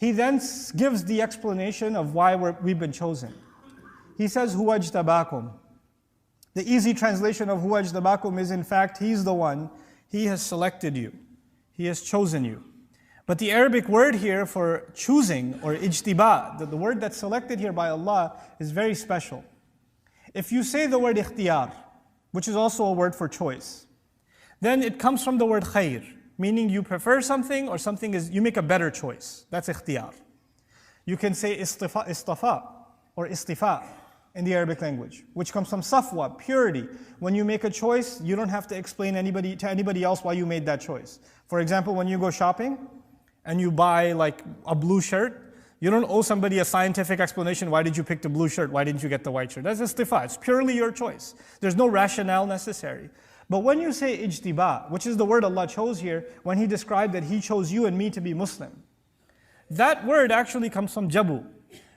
He then gives the explanation of why we've been chosen. He says, Huwa ajtabakum. The easy translation of Huwa ajtabakum is, in fact, He's the one. He has selected you. He has chosen you. But the Arabic word here for choosing, or ijtiba, the word that's selected here by Allah, is very special. If you say the word ikhtiyar, which is also a word for choice, then it comes from the word khair, meaning you prefer something or something is, you make a better choice. That's ikhtiyar. You can say istafa or istifa in the Arabic language, which comes from safwa, purity. When you make a choice, you don't have to explain to anybody else why you made that choice. For example, when you go shopping and you buy like a blue shirt, you don't owe somebody a scientific explanation, why did you pick the blue shirt, why didn't you get the white shirt? That's istifa, it's purely your choice. There's no rationale necessary. But when you say ijtiba, which is the word Allah chose here, when He described that He chose you and me to be Muslim, that word actually comes from jabu.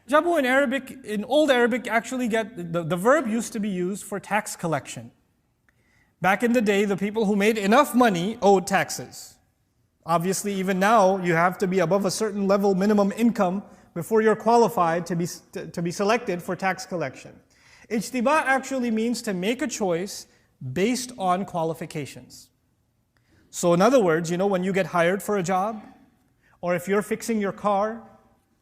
Jabu in Arabic, in Old Arabic, actually the verb used to be used for tax collection. Back in the day, the people who made enough money owed taxes. Obviously, even now, you have to be above a certain level minimum income before you're qualified to be selected for tax collection. Ijtiba actually means to make a choice based on qualifications. So in other words, when you get hired for a job, or if you're fixing your car,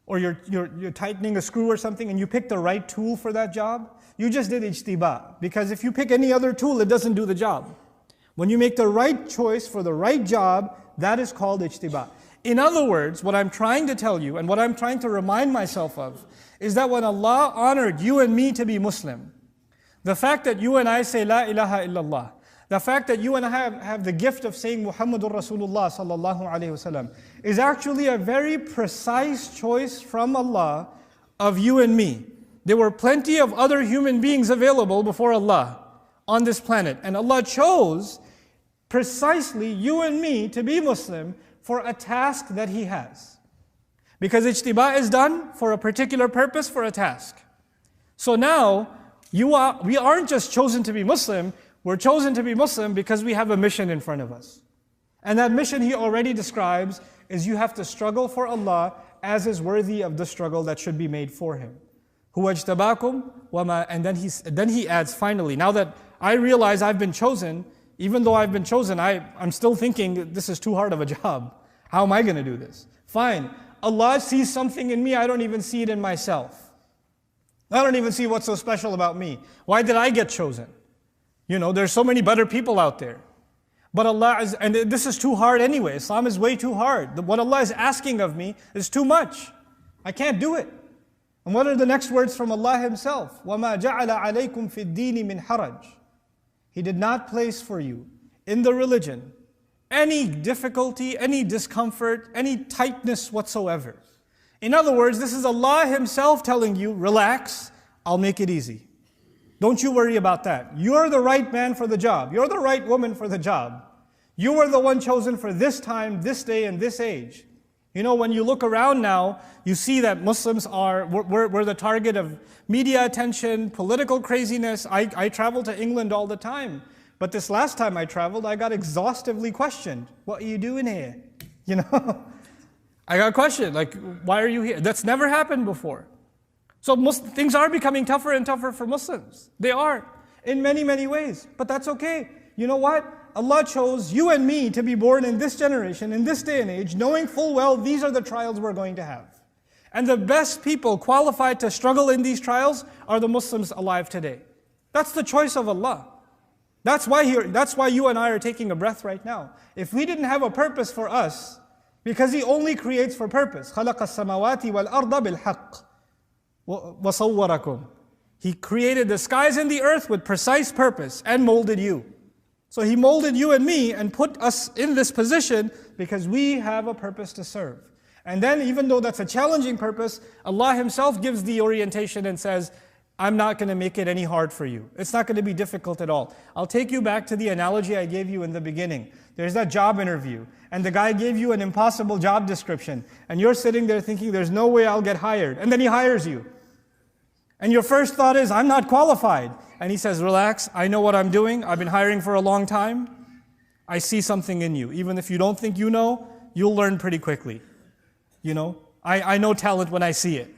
or you're tightening a screw or something and you pick the right tool for that job, you just did ijtiba. Because if you pick any other tool, it doesn't do the job. When you make the right choice for the right job, that is called ijtiba. In other words, what I'm trying to tell you and what I'm trying to remind myself of is that when Allah honored you and me to be Muslim, the fact that you and I say La ilaha illallah, the fact that you and I have the gift of saying Muhammadur Rasulullah sallallahu alayhi wasallam is actually a very precise choice from Allah of you and me. There were plenty of other human beings available before Allah on this planet, and Allah chose precisely you and me to be Muslim for a task that He has. Because ijtiba is done for a particular purpose, for a task. So now, we aren't just chosen to be Muslim, we're chosen to be Muslim because we have a mission in front of us. And that mission He already describes is you have to struggle for Allah as is worthy of the struggle that should be made for Him. Huwa ajtabakum wama, and then he adds finally, now that I realize I've been chosen, even though I've been chosen, I'm still thinking this is too hard of a job. How am I going to do this? Fine. Allah sees something in me I don't even see it in myself. I don't even see what's so special about me. Why did I get chosen? There's so many better people out there. But and this is too hard anyway. Islam is way too hard. What Allah is asking of me is too much. I can't do it. And what are the next words from Allah Himself? وَمَا جَعَلَ عَلَيْكُمْ فِي الدِّينِ مِنْ حَرَجٍ. He did not place for you in the religion any difficulty, any discomfort, any tightness whatsoever. In other words, this is Allah Himself telling you, relax, I'll make it easy. Don't you worry about that. You're the right man for the job. You're the right woman for the job. You were the one chosen for this time, this day, and this age. When you look around now, you see that Muslims we're the target of media attention, political craziness. I travel to England all the time. But this last time I traveled, I got exhaustively questioned. What are you doing here? I got questioned, like, why are you here? That's never happened before. So things are becoming tougher and tougher for Muslims. They are, in many, many ways. But that's okay. You know what? Allah chose you and me to be born in this generation, in this day and age, knowing full well these are the trials we're going to have. And the best people qualified to struggle in these trials are the Muslims alive today. That's the choice of Allah. That's why you and I are taking a breath right now. If we didn't have a purpose for us, because He only creates for purpose. خَلَقَ السَّمَاوَاتِ وَالْأَرْضَ بِالْحَقِّ وَصَوَّرَكُمْ. He created the skies and the earth with precise purpose and molded you. So He molded you and me and put us in this position because we have a purpose to serve. And then even though that's a challenging purpose, Allah Himself gives the orientation and says, I'm not going to make it any hard for you. It's not going to be difficult at all. I'll take you back to the analogy I gave you in the beginning. There's that job interview, and the guy gave you an impossible job description, and you're sitting there thinking, there's no way I'll get hired. And then he hires you. And your first thought is, I'm not qualified. And he says, relax, I know what I'm doing. I've been hiring for a long time. I see something in you. Even if you don't think you know, you'll learn pretty quickly. I know talent when I see it.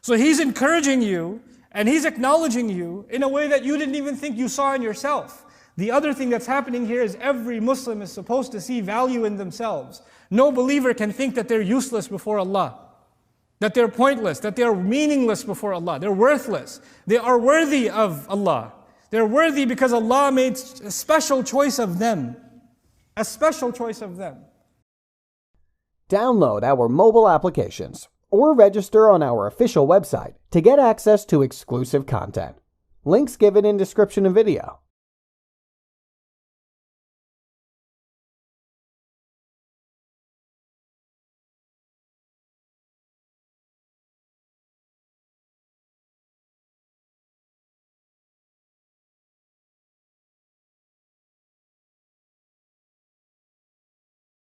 So he's encouraging you and he's acknowledging you in a way that you didn't even think you saw in yourself. The other thing that's happening here is every Muslim is supposed to see value in themselves. No believer can think that they're useless before Allah, that they're pointless, that they're meaningless before Allah. They're worthless. They are worthy of Allah. They're worthy because Allah made a special choice of them. A special choice of them. Download our mobile applications or register on our official website to get access to exclusive content. Links given in description of video.